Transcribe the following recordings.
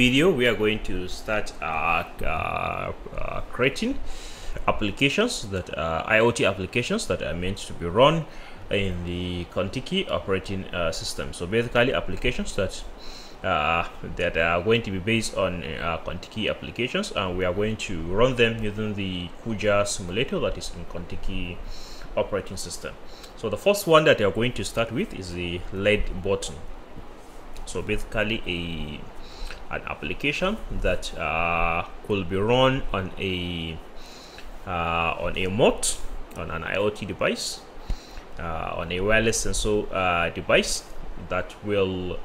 video, we are going to start creating applications that IoT applications that are meant to be run in the Contiki operating system. So basically, applications that are going to be based on Contiki applications, and we are going to run them using the Kuja simulator that is in Contiki operating system. So the first one that we are going to start with is the LED button. So basically an application that could be run on a mote, on an IoT device, on a wireless sensor device that will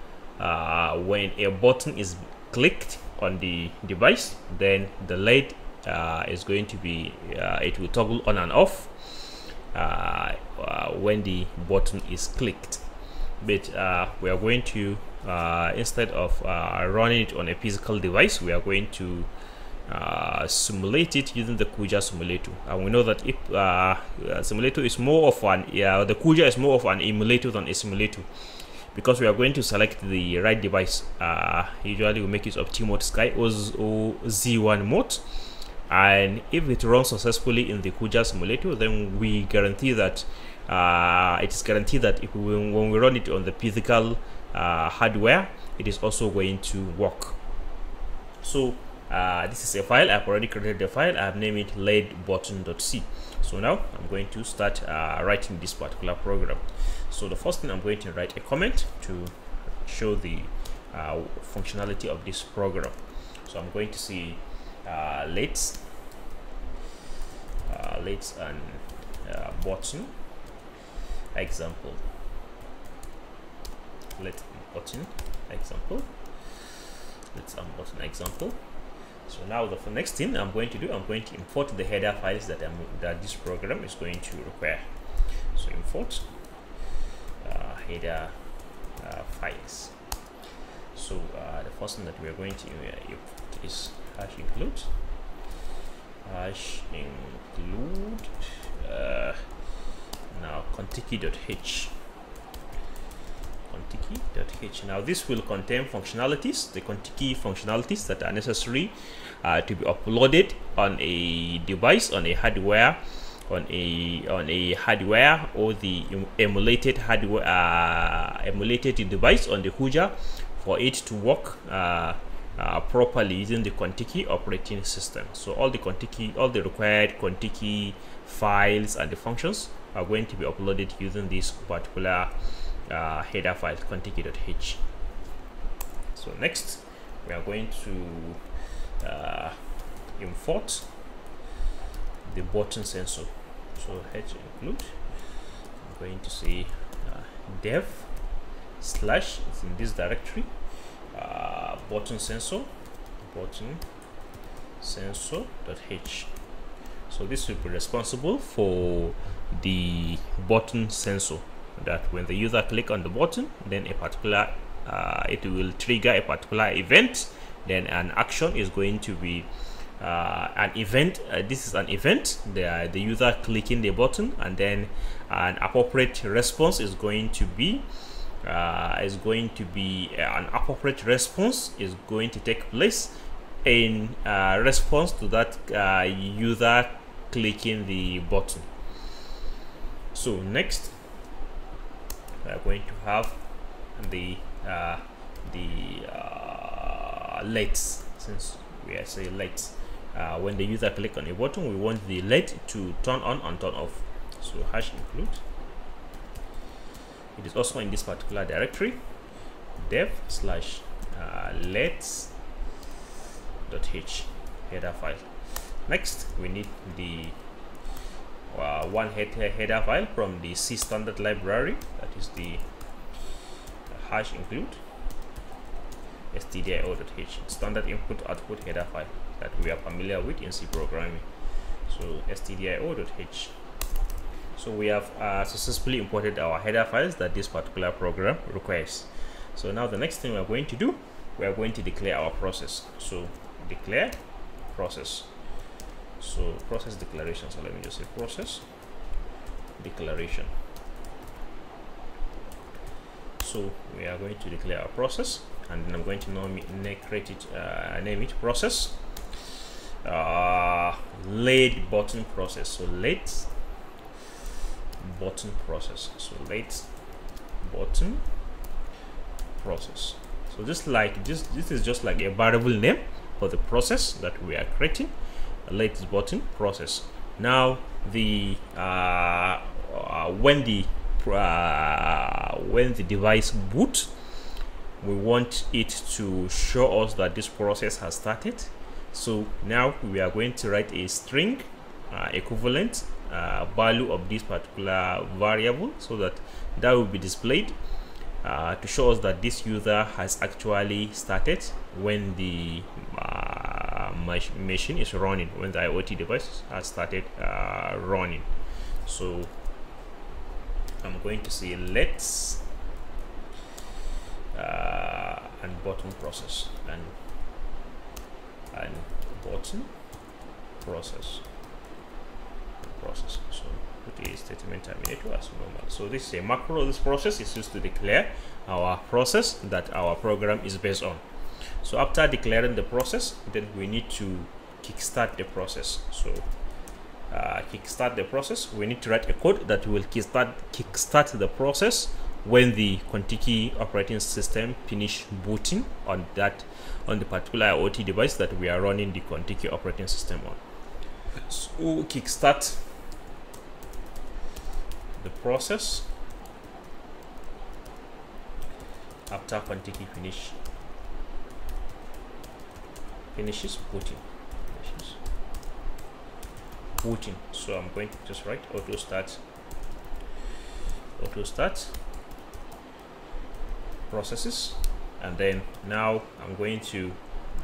when a button is clicked on the device, then the LED is going to be it will toggle on and off when the button is clicked. But we are going to instead of running it on a physical device, we are going to simulate it using the Kuja simulator. And we know that if simulator is more of an the Kuja is more of an emulator than a simulator, because we are going to select the right device. Usually we make use of T-Mode Sky or Z1 mode, and if it runs successfully in the Kuja simulator, then we guarantee that it is guaranteed that if when we run it on the physical hardware, it is also going to work. So this is a file. I've already created the file. I've named it ledbutton.c. So now I'm going to start writing this particular program. So the first thing, I'm going to write a comment to show the functionality of this program. So I'm going to say let's and button example. Let's button example. Let's button example. So now the next thing I'm going to do, I'm going to import the header files that this program is going to require. So import header files. So the first thing that we are going to import is #include now contiki.h. Now this will contain functionalities, the Contiki functionalities that are necessary to be uploaded on a device, on a hardware, on a hardware or the emulated hardware, emulated device on the Kuja, for it to work properly using the Contiki operating system. So all the required Contiki files and the functions are going to be uploaded using this particular header file, contiki.h. So next we are going to import the button sensor. So include, I'm going to say dev / it's in this directory, button sensor.h. So this will be responsible for the button sensor, that when the user click on the button, then a particular it will trigger a particular event, then an action is going to be an event. This is an event, the user clicking the button, and then an appropriate response is going to be an appropriate response is going to take place in response to that user clicking the button. So next we are going to have the lights. Since we are saying lights, when the user click on a button, we want the light to turn on and turn off. So #include, it is also in this particular directory, dev / lets.h header file. Next we need the one header file from the C standard library, that is the #include stdio.h, standard input output header file that we are familiar with in C programming. So stdio.h. So we have successfully imported our header files that this particular program requires. So now the next thing we are going to do, we are going to declare our process. So declare process. So process declaration. So let me just say process declaration. So we are going to declare our process, and then I'm going to create it, name it process, late button process. So late button process. So late button process. So just like this is just like a variable name for the process that we are creating, a late button process. Now the when the device boots, we want it to show us that this process has started. So now we are going to write a string equivalent value of this particular variable, so that will be displayed to show us that this user has actually started when the machine is running, when the IoT device has started running. So I'm going to say let's and button process and button process. So put a statement terminator as normal. So this is a macro. This process is used to declare our process that our program is based on. So after declaring the process, then we need to kickstart the process. So kickstart the process, we need to write a code that will kickstart the process when the Contiki operating system finish booting on the particular IoT device that we are running the Contiki operating system on. So kickstart the process after Contiki finishes booting. So I'm going to just write auto start processes, and then now I'm going to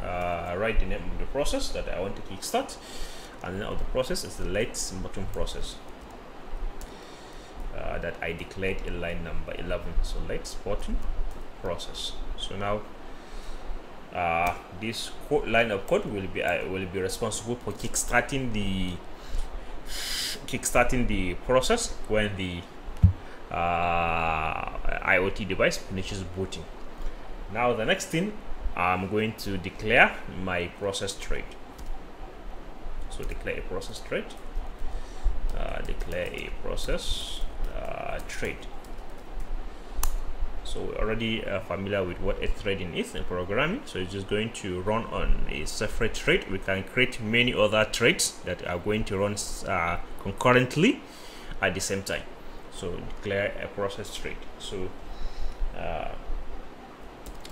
write the name of the process that I want to kickstart, and the name of the process is the late button process that I declared in line number 11. So late button process. So now this line of code will be responsible for kickstarting the process when the IoT device finishes booting. Now the next thing, I'm going to declare my process thread. So declare a process thread. Declare a process thread. So we're already familiar with what a threading is in programming. So it's just going to run on a separate thread. We can create many other threads that are going to run concurrently at the same time. So declare a process thread. So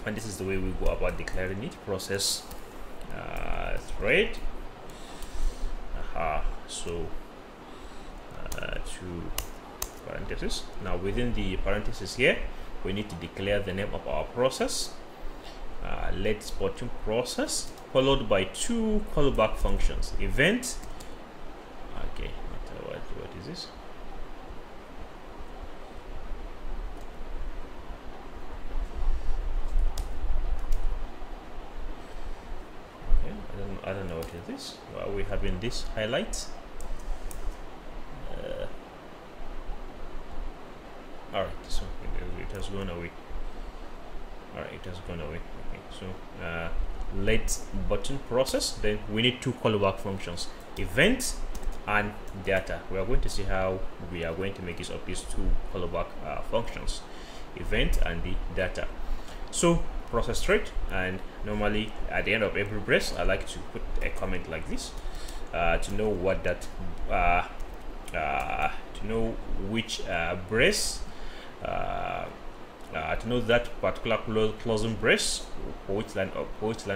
and this is the way we go about declaring it. Process thread. So two parentheses. Now within the parentheses here, we need to declare the name of our process, let button process, followed by two callback functions, event. Okay, what is this? Okay, I don't know what is this. Well, we have in this highlight. All right, so it has gone away. All right, it has gone away. Okay, so let button process. Then we need two callback functions, event and data. We are going to see how we are going to make use of these two callback functions, event and the data. So process thread, and normally at the end of every brace, I like to put a comment like this to know what that to know which brace. To know that particular closing brace, for which line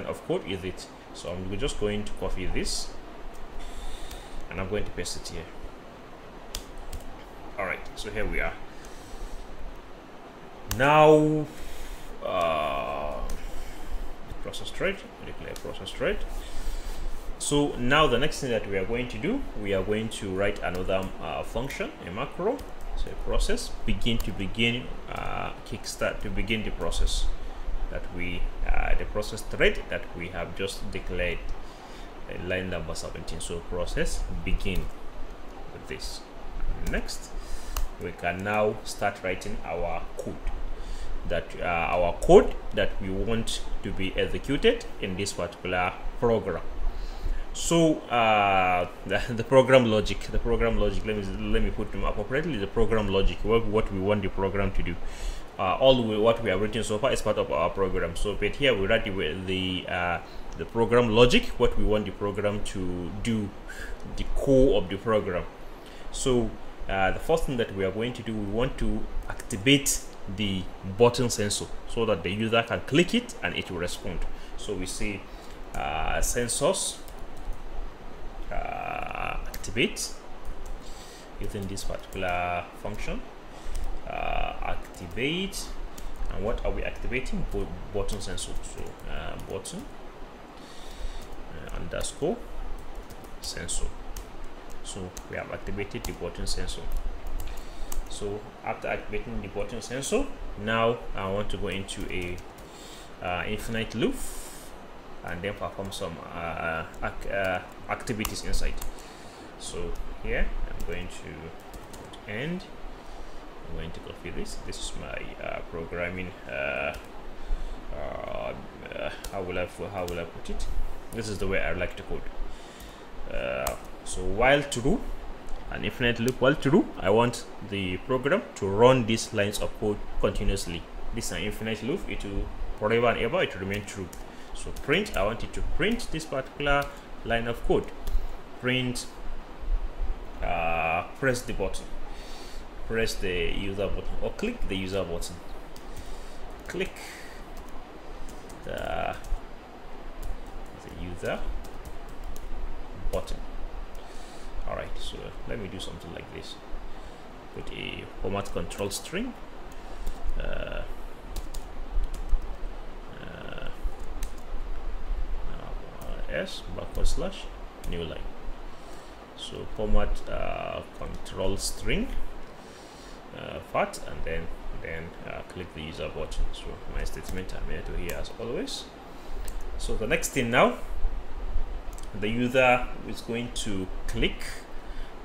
of code is it. So I'm just going to copy this and I'm going to paste it here. All right, so here we are. Now the process thread, declare process thread. So now the next thing that we are going to do, we are going to write another function, a macro. So process kickstart to begin the process that we the process thread that we have just declared in line number 17. So process begin with this. Next, we can now start writing our code. that our code that we want to be executed in this particular program. So the program logic, let me put them appropriately. The program logic, what we want the program to do. What we have written so far is part of our program. So but here we write the program logic, what we want the program to do, the core of the program. So the first thing that we are going to do, we want to activate the button sensor so that the user can click it and it will respond. So we say sensors activate using this particular function. Activate, and what are we activating? Button sensor. So button underscore sensor. So we have activated the button sensor. So after activating the button sensor, now I want to go into a infinite loop and then perform some activities inside. So here I'm going to end. I'm going to copy this. This is my programming. How will I put it? This is the way I like to code. So while true, an infinite loop while true, I want the program to run these lines of code continuously. This is an infinite loop. It will forever and ever, it will remain true. So print, I want it to print this particular line of code. Print, press the button, press the user button, or click the user button. Click the user button. All right, so let me do something like this. Put a format control string. S / new line. So format control string fat, and then click the user button. So my statement terminator here as always. So the next thing now, the user is going to click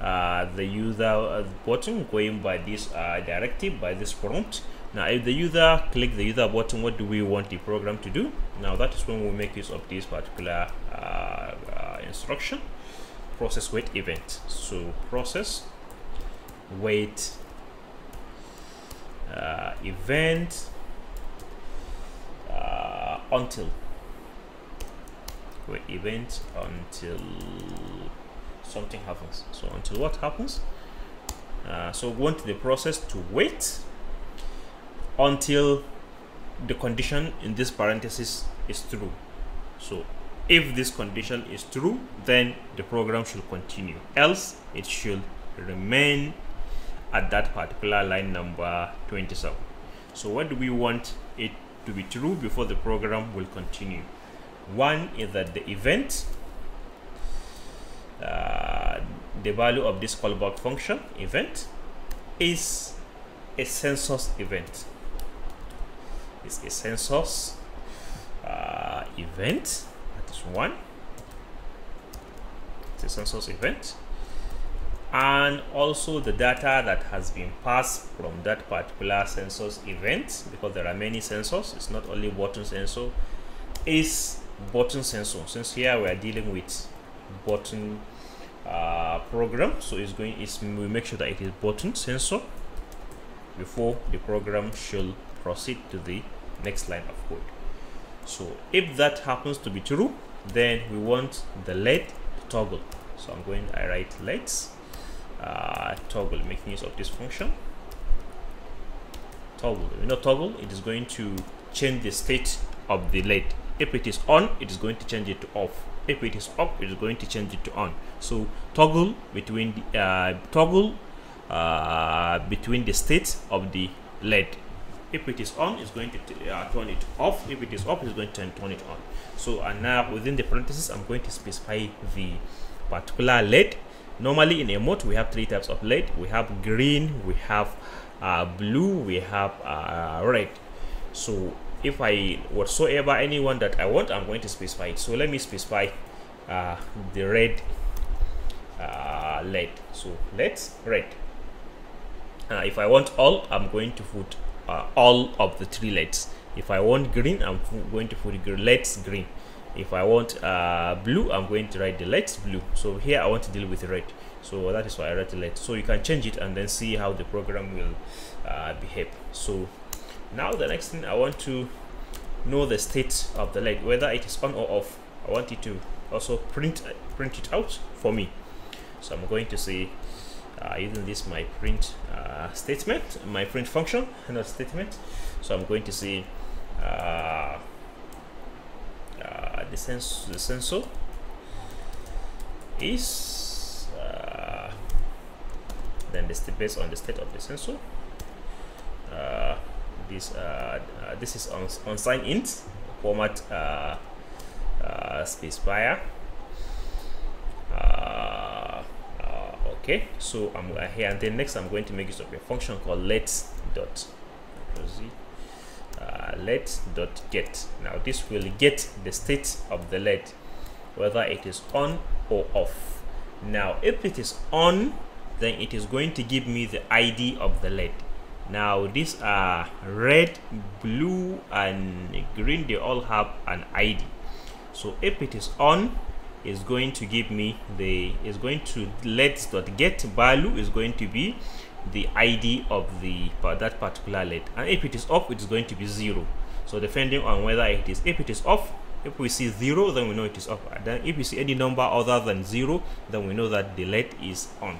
the user button going by this directive, by this prompt. Now if the user click the user button, what do we want the program to do? Now that is when we make use of this particular instruction, process wait event. So process wait event until something happens. So until what happens? So we want the process to wait until the condition in this parenthesis is true. So if this condition is true, then the program should continue, else it should remain at that particular line number 27. So what do we want it to be true before the program will continue? One is that the event, the value of this callback function event, is a census event. It's a census event. That is one. It's a census event, and also the data that has been passed from that particular census event, because there are many sensors. It's not only button sensor. Is button sensor, since here we are dealing with button program, so we make sure that it is button sensor before the program should proceed to the next line of code. So if that happens to be true, then we want the LED to toggle. So I write let's toggle, making use of this function toggle. Toggle, it is going to change the state of the LED. If it is on, it is going to change it to off. If it is off, it is going to change it to on. So toggle between the between the states of the LED. If it is on, it's going to turn it off. If it is off, it's going to turn it on. So and now within the parentheses, I'm going to specify the particular LED. Normally in a mode, we have three types of LED. We have green, we have blue, we have red. So if whatsoever anyone that I want, I'm going to specify it. So let me specify the red LED. So let's red. If I want all, I'm going to put all of the three LEDs. If I want green, I'm going to put LEDs green. If I want blue, I'm going to write the LEDs blue. So here I want to deal with red, so that is why I write the LED. So you can change it and then see how the program will behave. So now the next thing, I want to know the state of the LED, whether it is on or off. I want it to also print it out for me. So I'm going to say using this my print statement, my print function, not statement. So I'm going to say the sensor is then the based on the state of the sensor. This is unsigned int format specifier. Okay, so I'm here, and then next I'm going to make use of a function called let.get. Now this will get the state of the LED, whether it is on or off. Now if it is on, then it is going to give me the ID of the LED. Now these are red, blue and green, they all have an ID. So if it is on, is going to give me let.get value is going to be the ID of that particular LED, and if it is off, it is going to be 0. So depending on whether it is, if it is off, if we see 0, then we know it is off. And then if we see any number other than 0, then we know that the LED is on.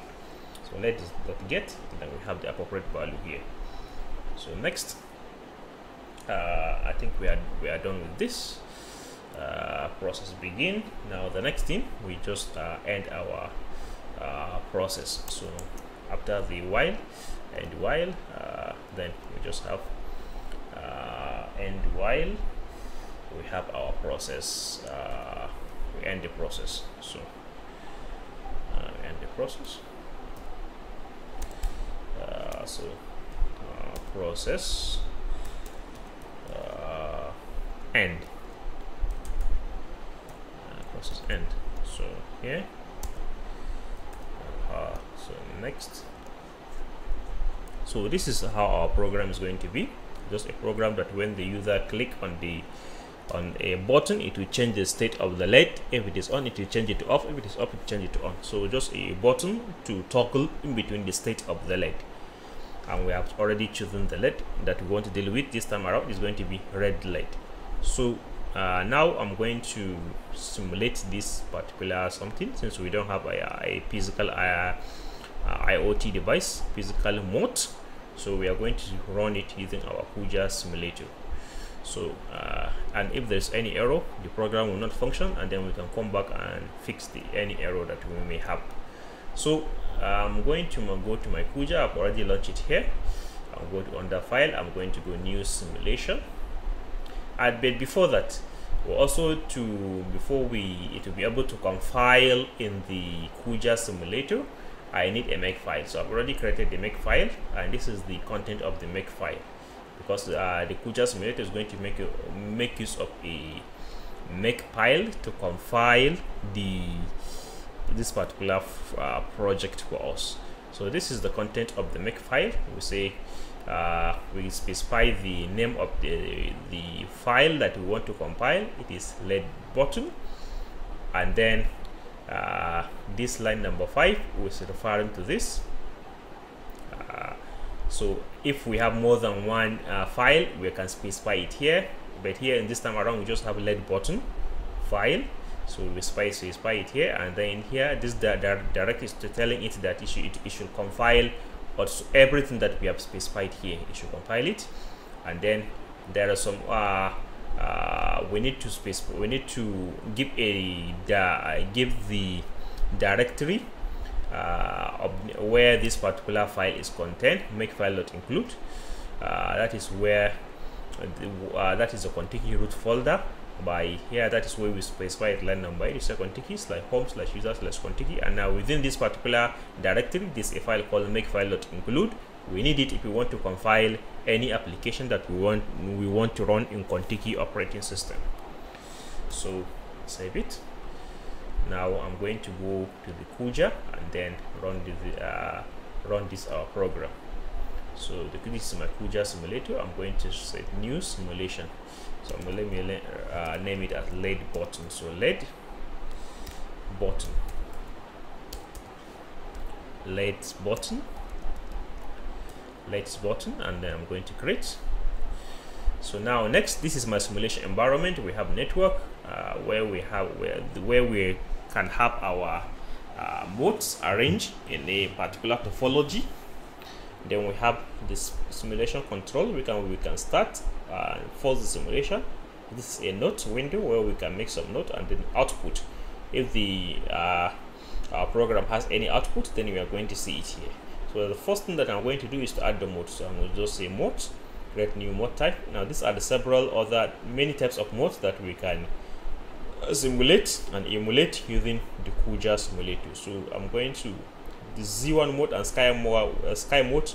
So let.get, and then we have the appropriate value here. So next, I think we are done with this. Process begin. Now the next thing, we just end our process. So after the while and while, then we just have end while. We have our process. We end the process. So end the process. Process end. Process end. So here, so next. So this is how our program is going to be. Just a program that when the user click on a button, it will change the state of the LED. If it is on, it will change it to off. If it is off, it will change it to on. So just a button to toggle in between the state of the LED. And we have already chosen the LED that we want to deal with. This time around is going to be red LED. So now I'm going to simulate this particular something, since we don't have a physical IoT device, physical mode. So we are going to run it using our Kuja simulator. So and if there's any error, the program will not function, and then we can come back and fix any error that we may have. So I'm going to go to my Kuja. I've already launched it here. I'll go to under file. I'm going to go new simulation. But before that, we also it will be able to compile in the Kuja simulator, I need a makefile. So I've already created the makefile, and this is the content of the makefile, because the Kuja simulator is going to make use of a makefile to compile this particular project for us. So this is the content of the makefile. We say we specify the name of the file that we want to compile. It is LED button, and then this line number 5 is referring to this. So if we have more than one file, we can specify it here, but here in this time around we just have LED button file. So we specify it here, and then here this direct is telling it that it should compile everything that we have specified here. It should compile it, and then there are some we need to give the directory of where this particular file is contained. Makefile.include, that is where that is the Contiki root folder. By here, that is where we specify line number 8. It's a Contiki /home/user/Contiki, and now within this particular directory, this is a file called makefile.include. We need it if we want to compile any application that we want to run in Contiki operating system. So save it. Now I'm going to go to the Kuja and then run this program. So this is my Kuja simulator. I'm going to set new simulation. So I'm going to name it as LED button. So LED button, LED button, and then I'm going to create. So now next, this is my simulation environment. We have network where we can have our modes arranged in a particular topology. Then we have this simulation control. We can start force the simulation. This is a note window where we can make some note, and then output. If the our program has any output, then we are going to see it here. So the first thing that I'm going to do is to add the mode. So I'm going to just say mode, create new mode type. Now these are the several other many types of modes that we can simulate and emulate using the Kuja simulator. So I'm going to the Z1 mode and Sky mode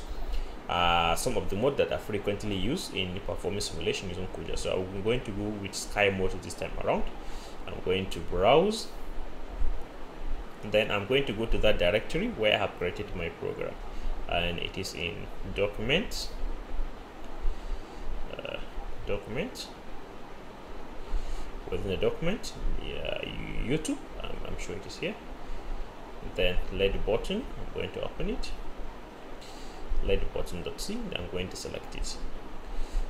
are some of the modes that are frequently used in performing simulation using Kuja. So I'm going to go with Sky mode this time around. I'm going to browse, and then I'm going to go to that directory where I have created my program, and it is in document, within the document, YouTube. I'm sure it is here. Then LED button, I'm going to open it. LED button.c, I'm going to select it.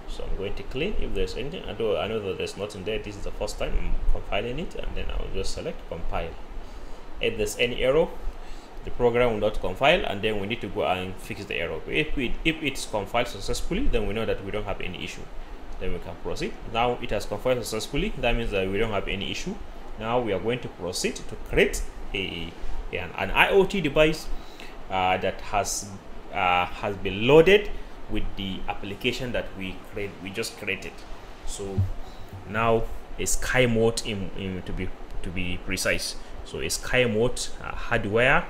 So I'm going to clean if there's anything. I know that there's nothing there. This is the first time I'm compiling it, and then I'll just select compile. If there's any error, the program will not compile, and then we need to go and fix the error. If it's compiled successfully, then we know that we don't have any issue. Then we can proceed. Now it has compiled successfully. That means that we don't have any issue. Now we are going to proceed to create an IoT device that has been loaded with the application that we just created. So now a Sky mode to be precise. So a Sky mode hardware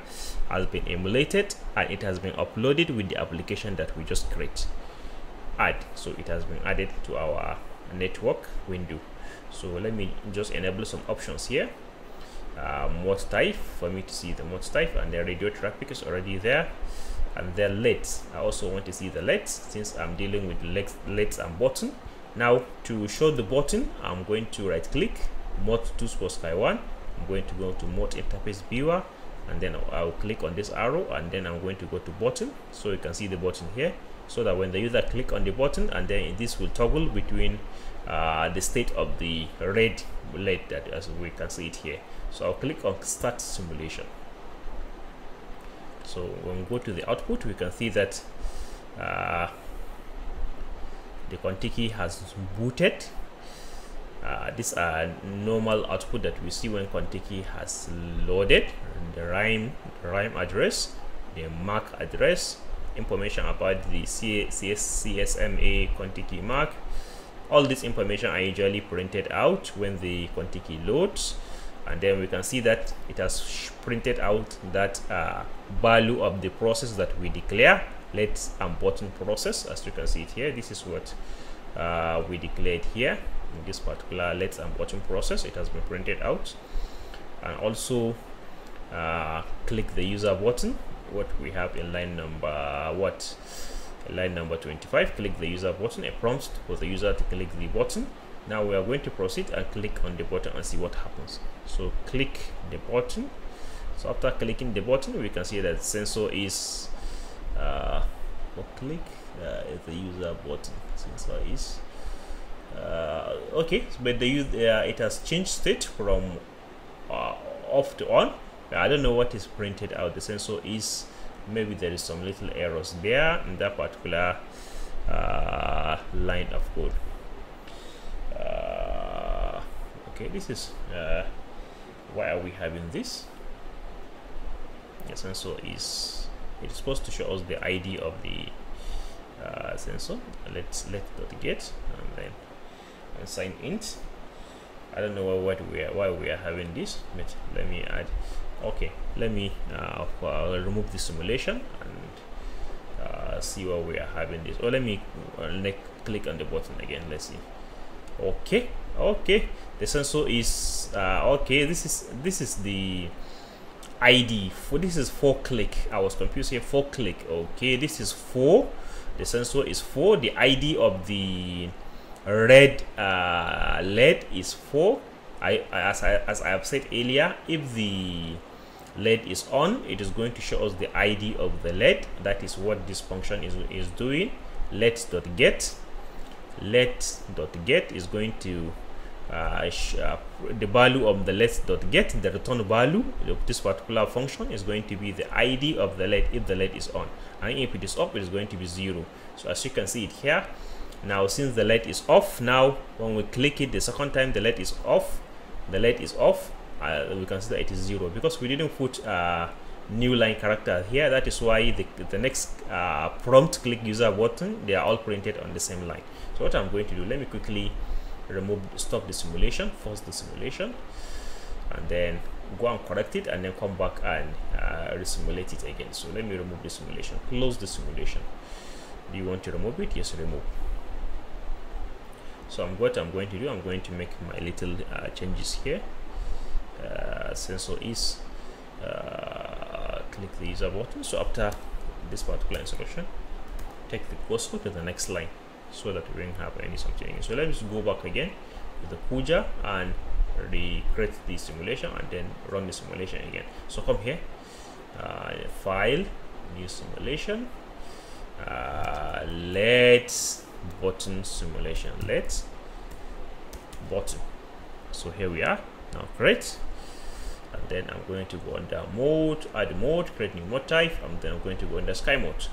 has been emulated, and it has been uploaded with the application that we just create. So it has been added to our network window. So let me just enable some options here. Mode type, for me to see the mode type, and the radio traffic is already there. And then LEDs, I also want to see the LEDs since I'm dealing with LEDs and button. Now to show the button, I'm going to right click, mode to for Sky 1. I'm going to go to mode interface viewer, and then I'll click on this arrow, and then I'm going to go to button, so you can see the button here, so that when the user click on the button, and then this will toggle between the state of the red LED, that as we can see it here. So I'll click on start simulation. So when we go to the output, we can see that the Contiki has booted. These are normal output that we see when Contiki has loaded: the RIME address, the MAC address, information about the CSMA Contiki MAC. All this information are usually printed out when the Contiki loads, and then we can see that it has printed out that value of the process that we declare, LEDs and button process. As you can see it here, this is what we declared here in this particular LEDs and button process. It has been printed out. And also click the user button, what we have in line number line number 25. Click the user button, a prompt for the user to click the button. Now we are going to proceed and click on the button and see what happens. So click the button. So after clicking the button, we can see that sensor is click the user button. Sensor is okay, but it has changed state from off to on. I don't know what is printed out. The sensor is, maybe there is some little errors there in that particular line of code. Okay, this is why are we having this? The sensor is, it's supposed to show us the ID of the sensor. Let's get and then sign int. I don't know why we are having this, but let me add. Okay, let me remove the simulation and see why we are having this. Or let me click on the button again. Let's see. Okay, the sensor is okay. This is the ID for, this is 4 click. I was confused here. 4 click. Okay, this is 4, the sensor is 4, the ID of the red LED is 4. As I have said earlier, if the LED is on, it is going to show us the ID of the LED. That is what this function is doing. Let.get is going to the value of the let.get, the return value of this particular function is going to be the ID of the LED if the LED is on, and if it is off, it is going to be 0. So as you can see it here, now since the LED is off, now when we click it the second time, the LED is off. We can see that it is 0 because we didn't put new line character here. That is why the next prompt click user button, they are all printed on the same line. So what I'm going to do, let me quickly stop the simulation, force the simulation, and then go and correct it, and then come back and resimulate it again. So let me remove the simulation, close the simulation. Do you want to remove it? Yes, remove. So what I'm going to do, I'm going to make my little changes here. Sensor is click the user button. So after this particular instruction, take the cursor to the next line so that we don't have any something. So let me just go back again to the Kuja and recreate the simulation and then run the simulation again. So come here, file, new simulation, let's button simulation, let's button. So here we are now, create, and then I'm going to go under mode, add mode, create new mode type, and then I'm going to go under sky mode.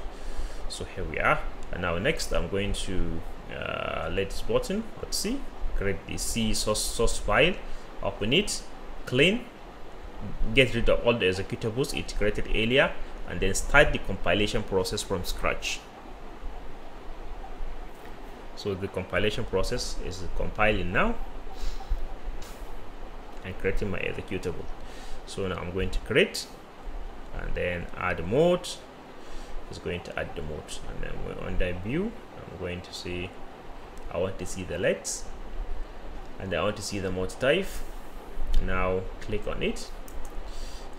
So here we are, and now next I'm going to let's button, let's see, create the C source file, open it, clean, get rid of all the executables it created earlier, and then start the compilation process from scratch. So the compilation process is compiling now and creating my executable. So now I'm going to create and then add mode. It's going to add the mode, and then we're under view. I'm going to say I want to see the LEDs, and I want to see the mode type. Now click on it,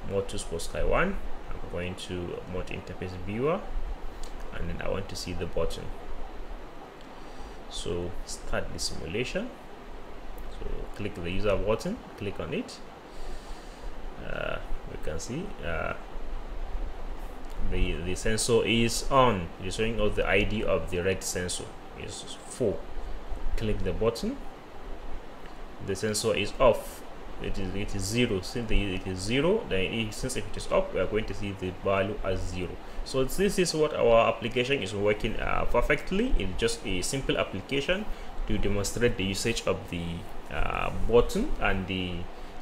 mode to Sport Sky 1. I'm going to mode interface viewer, and then I want to see the button. So start the simulation. So click the user button, click on it. We can see the sensor is on. It's showing us the ID of the red sensor is 4. Click the button. The sensor is off. It is 0. Since it is 0, then since if it is off, we are going to see the value as 0. So this is what our application is working perfectly. It's just a simple application to demonstrate the usage of the button and the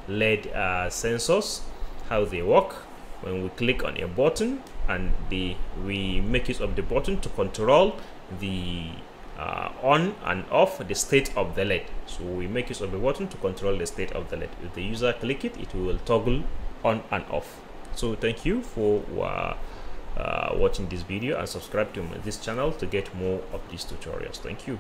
LED sensors, how they work. When we click on a button and we make use of the button to control the on and off the state of the LED. So we make use of the button to control the state of the LED. If the user click it, it will toggle on and off. So thank you for watching this video, and subscribe to this channel to get more of these tutorials. Thank you.